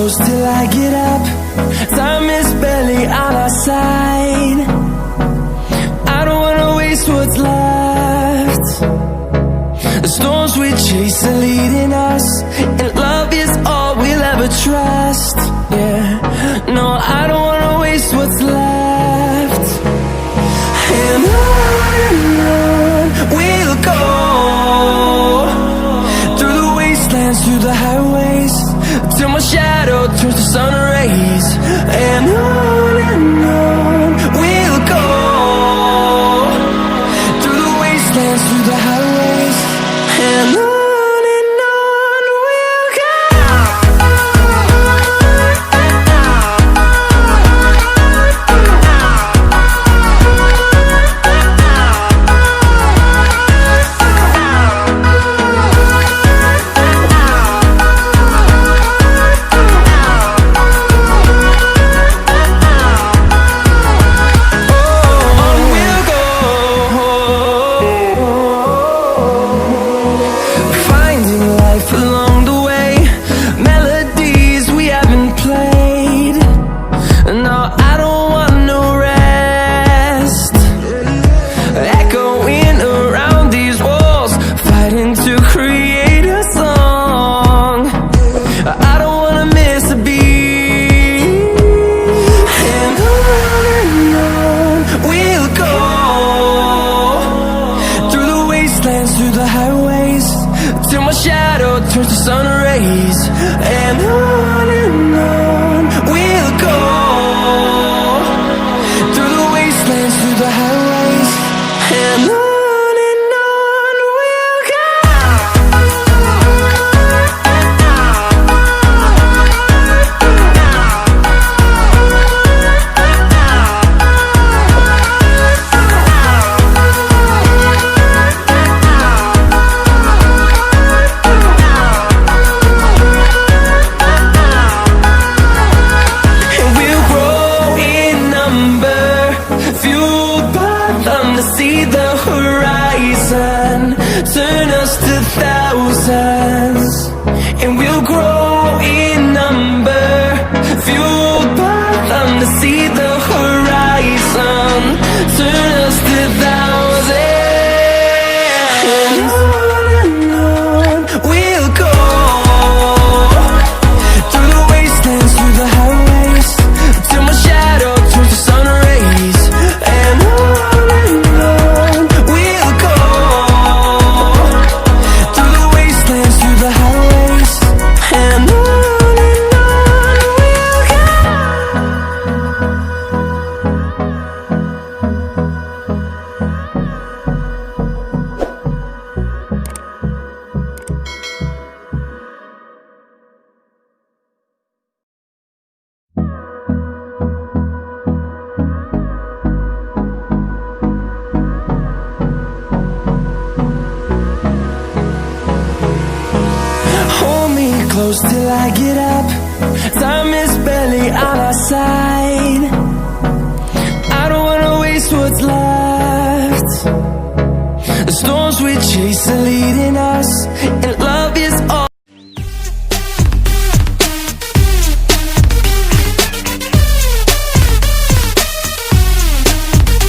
close till I get up. Time is barely on our side. I don't wanna waste what's left. The storms we chase are leading us, and love is all we'll ever trust. Yeah, no, I don't wanna waste what's left. And on we'll go, through the wastelands, through the highways, till my shadow turns to sun rays. And on we'll go, through the wastelands, through the highways, and on we'll go. Through the highways, till my shadow turns to sun rays. And on we'll go, through the wastelands, through the highways, and on we'll go. See the horizon, turn us to thousands, and we'll grow in number, fueled by them. To see the horizon, turn us to thousands, and on we'll go, through the wastelands, through the highways, till my shadow turns to sun rays. And close till I get up. Time is barely on our side. I don't wanna waste what's left. The storms we chase are leading us, and love is all